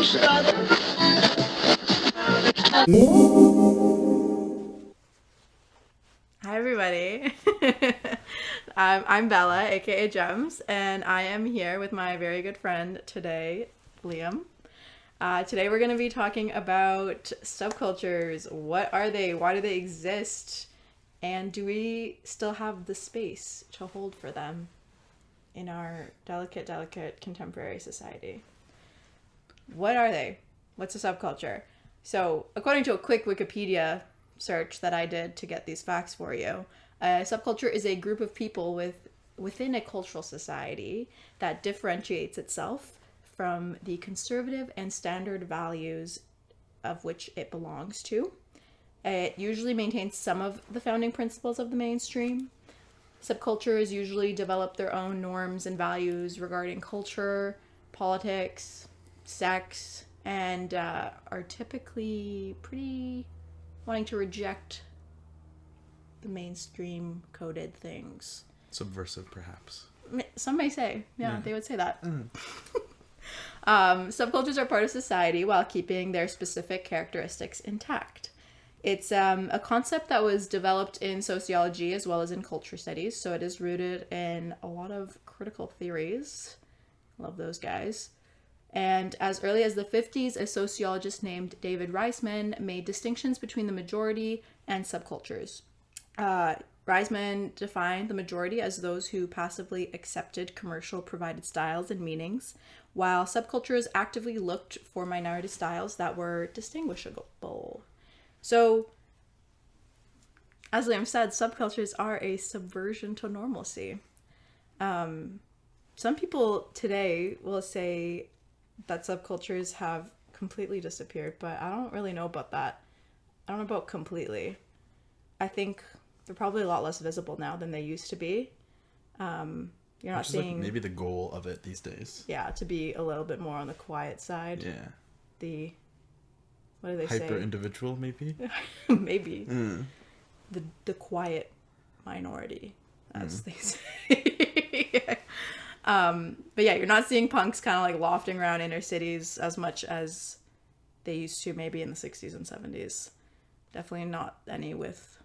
Hi everybody. I'm Bella, aka GEMZ, and I am here with my very good friend today, Liam. Today we're going to be talking about subcultures. What are they? Why do they exist? And do we still have the space to hold for them in our delicate contemporary society? What are they? What's a subculture? So, according to a quick Wikipedia search that I did to get these facts for you, a subculture is a group of people within a cultural society that differentiates itself from the conservative and standard values of which it belongs to. It usually maintains some of the founding principles of the mainstream. Subcultures usually develop their own norms and values regarding culture, politics, sex, and are typically pretty wanting to reject the mainstream coded things. Subversive, perhaps. Some may say. Yeah. They would say that. Subcultures are part of society while keeping their specific characteristics intact. It's a concept that was developed in sociology as well as in culture studies, so it is rooted in a lot of critical theories. Love those guys. And as early as the 50s, a sociologist named David Reisman made distinctions between the majority and subcultures. Reisman defined the majority as those who passively accepted commercial provided styles and meanings, while subcultures actively looked for minority styles that were distinguishable. So, as Liam said, subcultures are a subversion to normalcy. Some people today will say that subcultures have completely disappeared, but I don't really know about that. I don't know about completely. I think they're probably a lot less visible now than they used to be. You're not seeing... Like maybe the goal of it these days. Yeah, to be a little bit more on the quiet side. Yeah. What do they say? Hyper-individual, maybe? Maybe. The quiet minority, as they say. But yeah, you're not seeing punks kind of like lofting around inner cities as much as they used to maybe in the 60s and 70s. Definitely not any with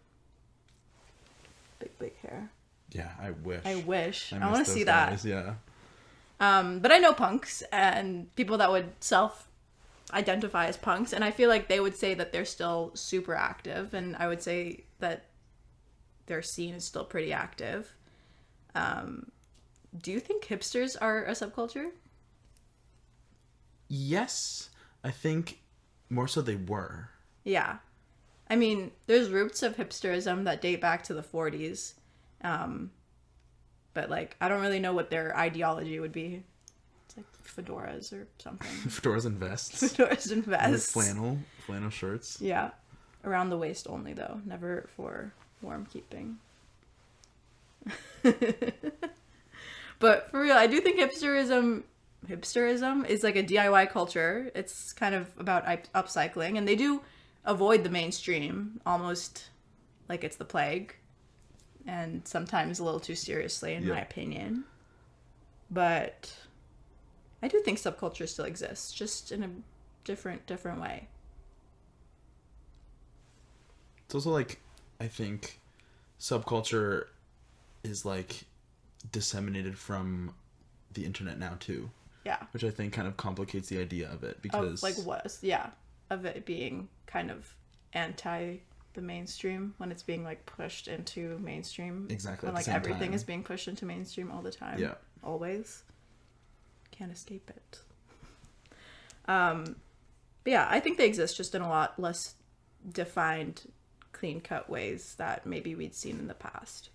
big hair. Yeah, I wish. I miss want to those see guys, that. Yeah. But I know punks and people that would self-identify as punks, and I feel like they would say that they're still super active, and I would say that their scene is still pretty active. Do you think hipsters are a subculture? Yes, I think more so they were. Yeah. I mean, there's roots of hipsterism that date back to the 40s. But, like, I don't really know what their ideology would be. It's like fedoras or something. Fedoras and vests. Fedoras and vests. Flannel shirts. Yeah. Around the waist only, though. Never for warm keeping. But for real, I do think hipsterism is like a DIY culture. It's kind of about upcycling, and they do avoid the mainstream almost like it's the plague, and sometimes a little too seriously in my opinion. But I do think subculture still exists, just in a different way. It's also like, I think subculture is like disseminated from the internet now too. Yeah. Which I think kind of complicates the idea of it, because of it being kind of anti the mainstream when it's being like pushed into mainstream. Exactly. When like everything is being pushed into mainstream all the time. Yeah. Always. Can't escape it. But yeah, I think they exist just in a lot less defined, clean cut ways that maybe we'd seen in the past.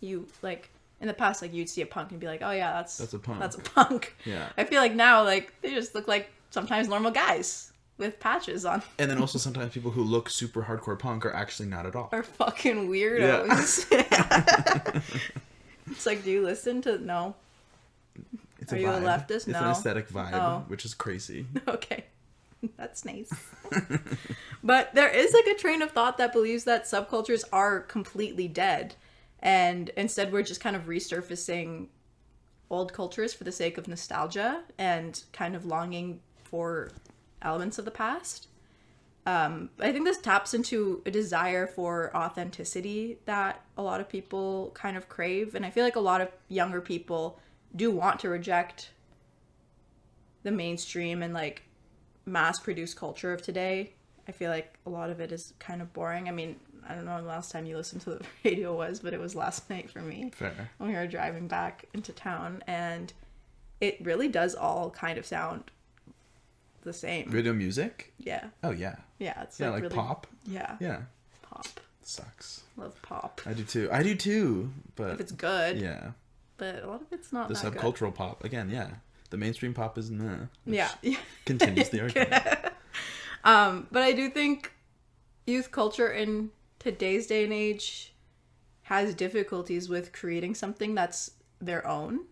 In the past, like, you'd see a punk and be like, oh yeah, that's a punk. That's a punk. Yeah. I feel like now, like, they just look like sometimes normal guys with patches on. And then also sometimes people who look super hardcore punk are actually not at all. Are fucking weirdos. Yeah. It's like, do you listen to... No. It's Are you a leftist? It's no. an aesthetic vibe, which is crazy. Okay. That's nice. But there is like a train of thought that believes that subcultures are completely dead. And instead we're just kind of resurfacing old cultures for the sake of nostalgia and kind of longing for elements of the past. I think this taps into a desire for authenticity that a lot of people kind of crave. And I feel like a lot of younger people do want to reject the mainstream and like mass-produced culture of today. I feel like a lot of it is kind of boring. I mean, I don't know when the last time you listened to the radio was, but it was last night for me. Fair. When we were driving back into town, and it really does all kind of sound the same. Radio music? Yeah. Oh, yeah. Yeah, it's like really, pop? Yeah. Yeah. Pop. Sucks. Love pop. I do too, but... If it's good. Yeah. But a lot of it's not the that subcultural pop. Again, yeah. The mainstream pop is nah. Yeah. Continues the argument. But I do think youth culture in today's day and age has difficulties with creating something that's their own.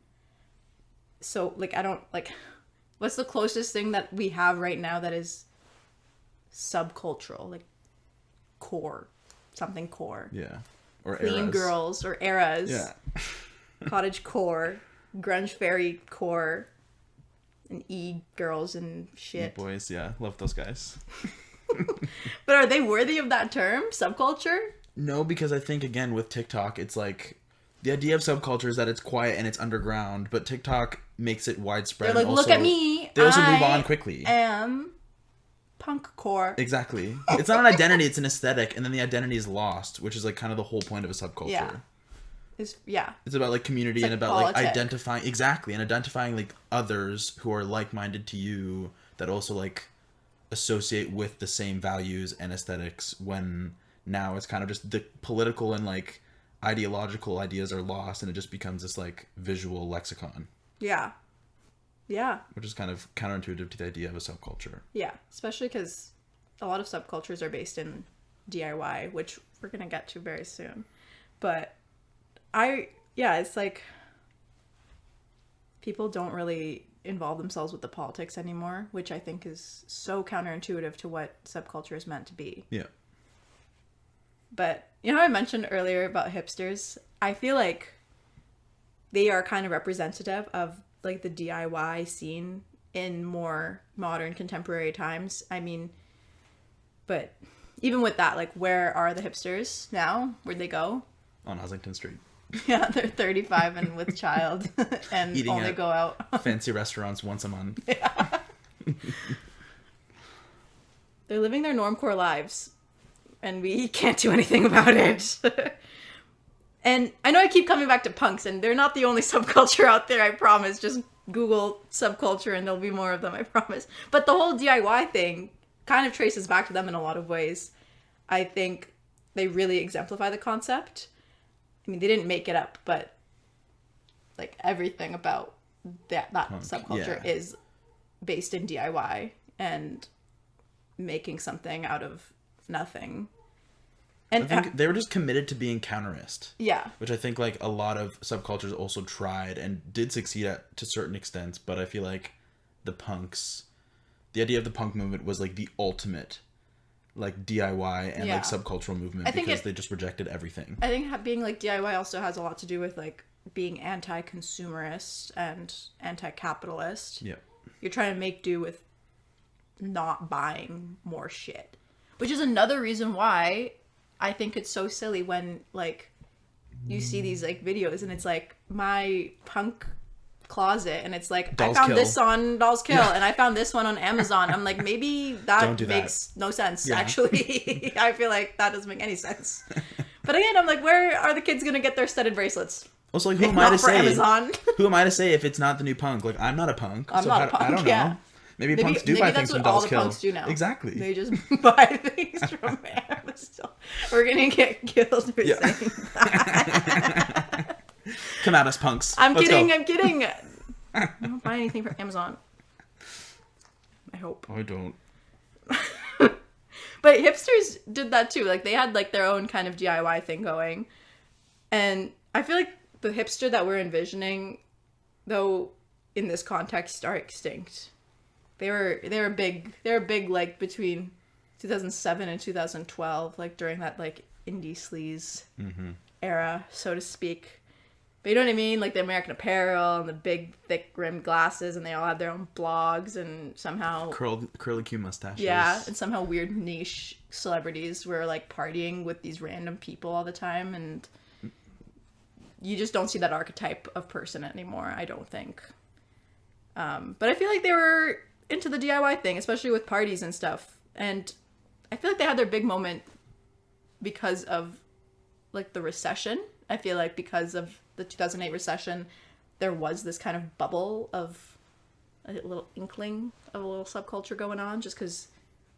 So, like, I don't, like, what's the closest thing that we have right now that is subcultural? Like, core. Something core. Yeah. Or Clean eras. girls or eras. Yeah. Cottage core. Grunge fairy core. And e-girls and shit. E-boys, yeah. Love those guys. But are they worthy of that term? Subculture? No, because I think, again, with TikTok, it's like... The idea of subculture is that it's quiet and it's underground, but TikTok makes it widespread. They're like, and also, look at me. They also move on quickly. Am punk core. Exactly. It's not an identity, it's an aesthetic, and then the identity is lost, which is like kind of the whole point of a subculture. Yeah. It's about like community and like about politic. like identifying and identifying like others who are like-minded to you that also like associate with the same values and aesthetics, when now it's kind of just the political and like ideological ideas are lost and it just becomes this like visual lexicon. Yeah. Yeah. Which is kind of counterintuitive to the idea of a subculture. Yeah. Especially because a lot of subcultures are based in DIY, which we're going to get to very soon. But it's like people don't really involve themselves with the politics anymore, which I think is so counterintuitive to what subculture is meant to be. Yeah. But you know how I mentioned earlier about hipsters? I feel like they are kind of representative of like the DIY scene in more modern contemporary times. I mean, but even with that, like, where are the hipsters now? Where'd they go? On Hussington Street. Yeah, they're 35 and with child and Eating only at go out. fancy restaurants once a month. Yeah. They're living their normcore lives. And we can't do anything about it. And I know I keep coming back to punks, and they're not the only subculture out there, I promise. Just Google subculture and there'll be more of them, I promise. But the whole DIY thing kind of traces back to them in a lot of ways. I think they really exemplify the concept. I mean, they didn't make it up, but like everything about that subculture is based in DIY and making something out of nothing. And I think they were just committed to being counterist. Yeah. Which I think like a lot of subcultures also tried and did succeed at to certain extents, but I feel like the idea of the punk movement was like the ultimate like DIY and like subcultural movement because they just rejected everything. I think being like DIY also has a lot to do with like being anti-consumerist and anti-capitalist. Yeah. You're trying to make do with not buying more shit. Which is another reason why I think it's so silly when, like, you see these, like, videos and it's, like, my punk closet and it's, like, Dolls I found Kill. this on Dolls Kill and I found this one on Amazon. I'm like, maybe that makes no sense, actually. I feel like that doesn't make any sense. But again, I'm like, where are the kids going to get their studded bracelets? Also, like, who am I to say? Amazon. Who am I to say if it's not the new punk? Like, I'm not a punk. I'm not a punk, I don't know. Maybe punks do buy things from Dolls Kill. Punks do now. Exactly. They just buy things from Amazon. We're gonna get killed for saying that. Come at us, punks. I'm kidding. I don't buy anything from Amazon. I hope. I don't. But hipsters did that too. Like, they had like their own kind of DIY thing going. And I feel like the hipster that we're envisioning, though, in this context, are extinct. They were big like between 2007 and 2012, like during that like indie sleaze era, so to speak. But you know what I mean? Like the American Apparel and the big, thick rimmed glasses, and they all have their own blogs, and somehow curly Q mustaches. Yeah, and somehow weird niche celebrities were like partying with these random people all the time, and you just don't see that archetype of person anymore, I don't think. But I feel like they were into the DIY thing, especially with parties and stuff. And I feel like they had their big moment because of like the recession. I feel like because of the 2008 recession, there was this kind of bubble of a little inkling of a little subculture going on, just because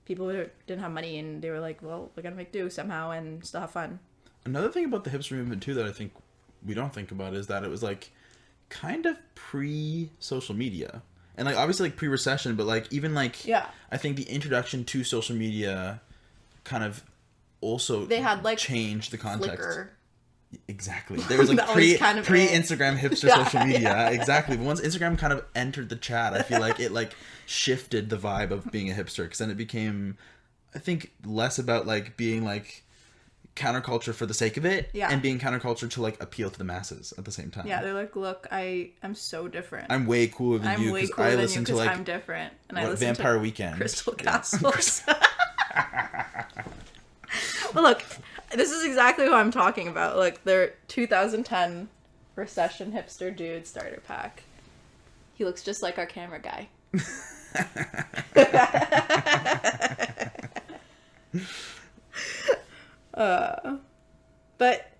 people didn't have money and they were like, well, we gotta make do somehow and still have fun. Another thing about the hipster movement too that I think we don't think about is that it was like kind of pre-social media. And like obviously like pre-recession, but like even like I think the introduction to social media kind of also they had like changed the context. Flickr. Exactly. There was like pre-Instagram hipster social media. Exactly. But once Instagram kind of entered the chat, I feel like it like shifted the vibe of being a hipster, because then it became, I think, less about like being like counterculture for the sake of it, and being counterculture to like appeal to the masses at the same time. Yeah, they're like, look, I'm so different. I'm way cooler than you because I listen to like I'm different, and I listen Vampire to Weekend, Crystal Castles. Well, look, this is exactly what I'm talking about. Like their 2010 recession hipster dude starter pack. He looks just like our camera guy. But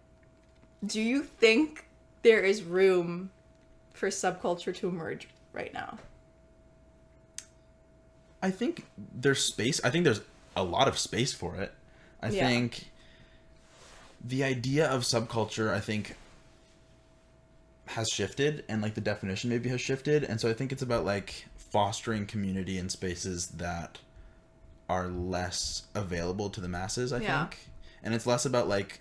do you think there is room for subculture to emerge right now? I think there's space. I think there's a lot of space for it. I think the idea of subculture, I think, has shifted, and like the definition maybe has shifted. And so I think it's about like fostering community in spaces that are less available to the masses, I think. And it's less about like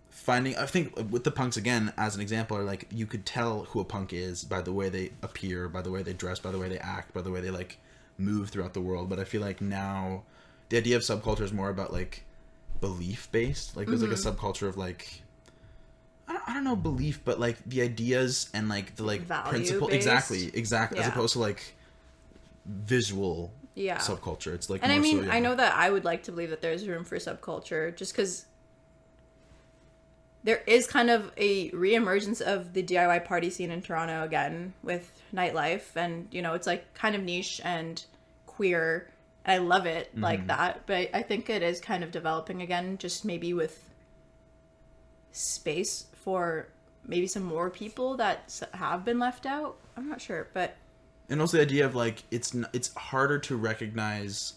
finding, I think with the punks again, as an example, are like you could tell who a punk is by the way they appear, by the way they dress, by the way they act, by the way they like move throughout the world. But I feel like now the idea of subculture is more about like belief based. Like there's like a subculture of like, I don't know belief, but like the ideas and like the like principle. Exactly. As opposed to like visual subculture. It's like, and I mean, I know that I would like to believe that there's room for subculture, just because there is kind of a reemergence of the DIY party scene in Toronto again with nightlife, and you know, it's like kind of niche and queer. I love it like that, but I think it is kind of developing again, just maybe with space for maybe some more people that have been left out. I'm not sure, but... And also the idea of like, it's harder to recognize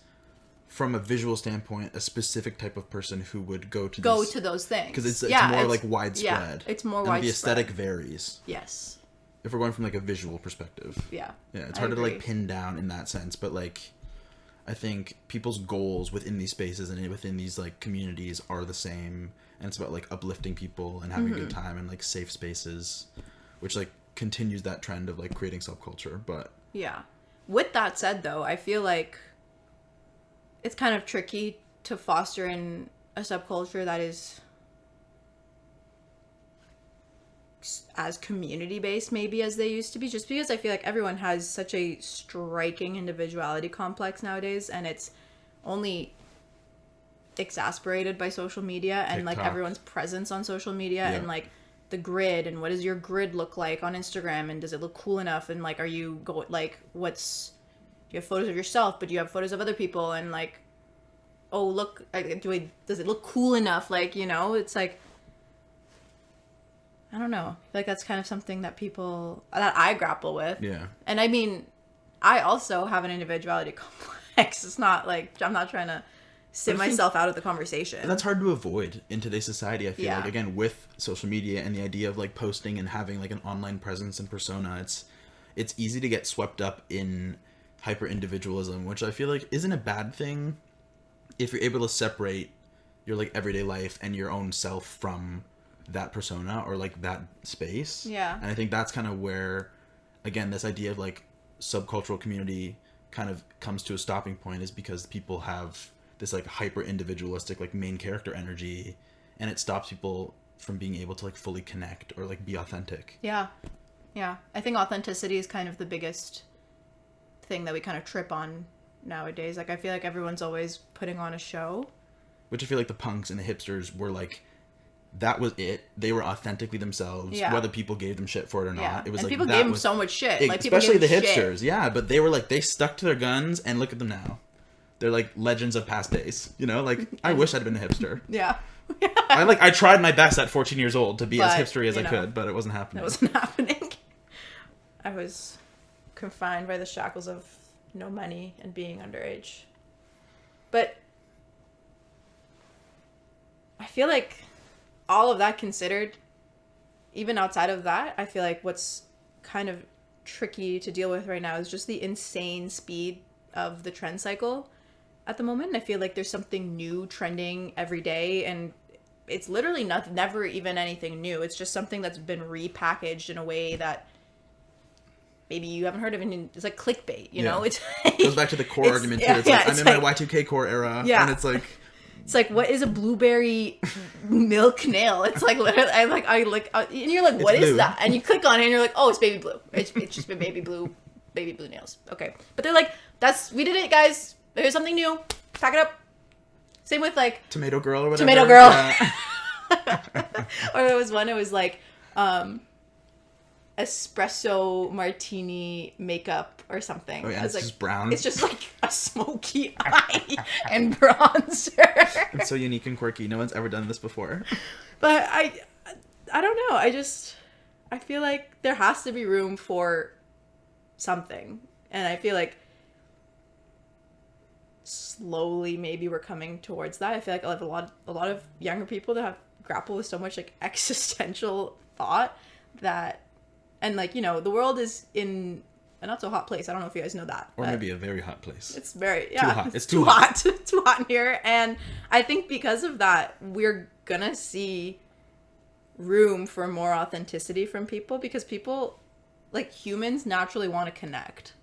from a visual standpoint a specific type of person who would go to those things. Because it's more like widespread. Yeah, it's more widespread. The aesthetic varies. Yes. If we're going from like a visual perspective. Yeah. Yeah, it's harder to like pin down in that sense, but like... I think people's goals within these spaces and within these like communities are the same, and it's about like uplifting people and having a good time and like safe spaces, which like continues that trend of like creating subculture. But yeah, with that said though, I feel like it's kind of tricky to foster in a subculture that is as community based maybe as they used to be, just because I feel like everyone has such a striking individuality complex nowadays, and it's only exasperated by social media and TikTok. Like everyone's presence on social media and like the grid, and what does your grid look like on Instagram, and does it look cool enough, and like are you do you have photos of yourself, but do you have photos of other people, and like, oh look, does it look cool enough, like, you know, it's like, I don't know. Like that's kind of something that I grapple with. Yeah. And I mean, I also have an individuality complex. It's not like I'm not trying to sit myself out of the conversation. That's hard to avoid in today's society. I feel like, again, with social media and the idea of like posting and having like an online presence and persona, it's easy to get swept up in hyper individualism, which I feel like isn't a bad thing if you're able to separate your like everyday life and your own self from that persona or like that space. Yeah. And I think that's kind of where, again, this idea of like subcultural community kind of comes to a stopping point, is because people have this like hyper individualistic like main character energy, and it stops people from being able to like fully connect or like be authentic. Yeah. Yeah. I think authenticity is kind of the biggest thing that we kind of trip on nowadays. Like, I feel like everyone's always putting on a show. Which I feel like the punks and the hipsters were like, that was it. They were authentically themselves, Yeah. whether people gave them shit for it or not. Yeah. It was and like people that gave them was, so much shit. Like, people especially the gave them hipsters, shit. yeah. But they were like, they stuck to their guns, and look at them now. They're like legends of past days, you know. Like, I wish I'd been a hipster. Yeah. I tried my best at 14 years old to be as But, hipstery as you I know, could, but it wasn't happening. It wasn't happening. I was confined by the shackles of no money and being underage. But I feel like all of that considered, even outside of that, I feel like what's kind of tricky to deal with right now is just the insane speed of the trend cycle at the moment. I feel like there's something new trending every day, and it's literally never even anything new. It's just something that's been repackaged in a way that maybe you haven't heard of. It's like clickbait, you know? It's like, it goes back to the core argument too. It's like, I'm in my Y2K core era, and it's like... It's like, what is a blueberry milk nail? It's like, literally, and you're like, what is that? And you click on it and you're like, oh, it's baby blue. It's just been baby blue nails. Okay. But they're like, we did it, guys. There's something new. Pack it up. Same with like... Tomato Girl or whatever. Tomato Girl. Yeah. Or there was one, it was like, espresso martini makeup or something. Oh yeah, it's like, just brown. It's just like a smoky eye and bronzer. It's so unique and quirky. No one's ever done this before. But I don't know. I feel like there has to be room for something. And I feel like slowly maybe we're coming towards that. I feel like I have a lot of younger people that have grappled with so much like existential thought that, and like, you know, the world is in a not so hot place. I don't know if you guys know that. Or maybe a very hot place. It's very, too hot. It's too hot. Too hot in here. And I think because of that, we're gonna see room for more authenticity from people, because people, like, humans naturally want to connect.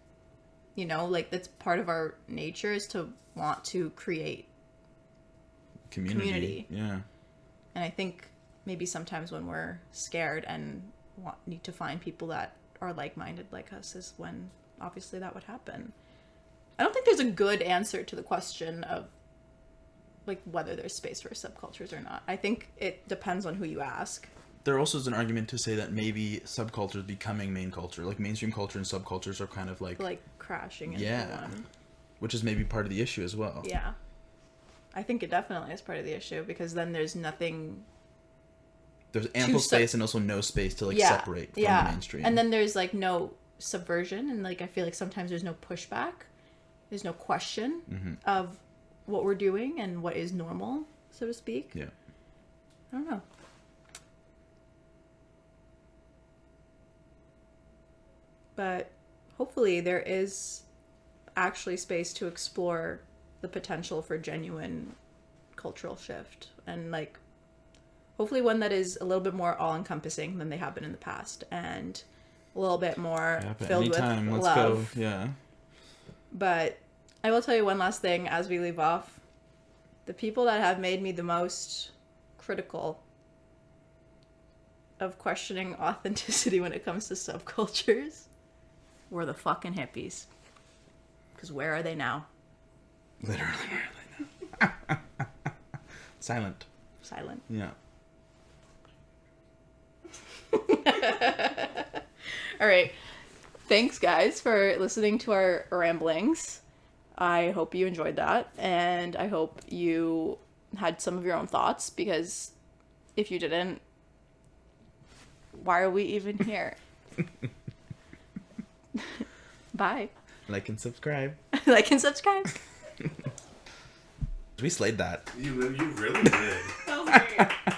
You know, like, that's part of our nature, is to want to create community. Yeah. And I think maybe sometimes when we're scared and need to find people that are like-minded like us is when obviously that would happen. I don't think there's a good answer to the question of like whether there's space for subcultures or not. I think it depends on who you ask. There also is an argument to say that maybe subcultures becoming main culture, like mainstream culture and subcultures are kind of like crashing into one. Which is maybe part of the issue as well. Yeah. I think it definitely is part of the issue, because then there's nothing... There's ample space and also no space to like separate from the mainstream. And then there's like no subversion, and like I feel like sometimes there's no pushback. There's no question of what we're doing and what is normal, so to speak. Yeah. I don't know. But hopefully there is actually space to explore the potential for genuine cultural shift, and like hopefully one that is a little bit more all-encompassing than they have been in the past, and a little bit more filled with let's love. Go. Yeah. But I will tell you one last thing as we leave off. The people that have made me the most critical of questioning authenticity when it comes to subcultures were the fucking hippies. Because where are they now? Literally, where are they now? Silent. Yeah. All right. Thanks, guys, for listening to our ramblings. I hope you enjoyed that, and I hope you had some of your own thoughts, because if you didn't, why are we even here? Bye. Like and subscribe. Like and subscribe. We slayed that. You really did. That was weird.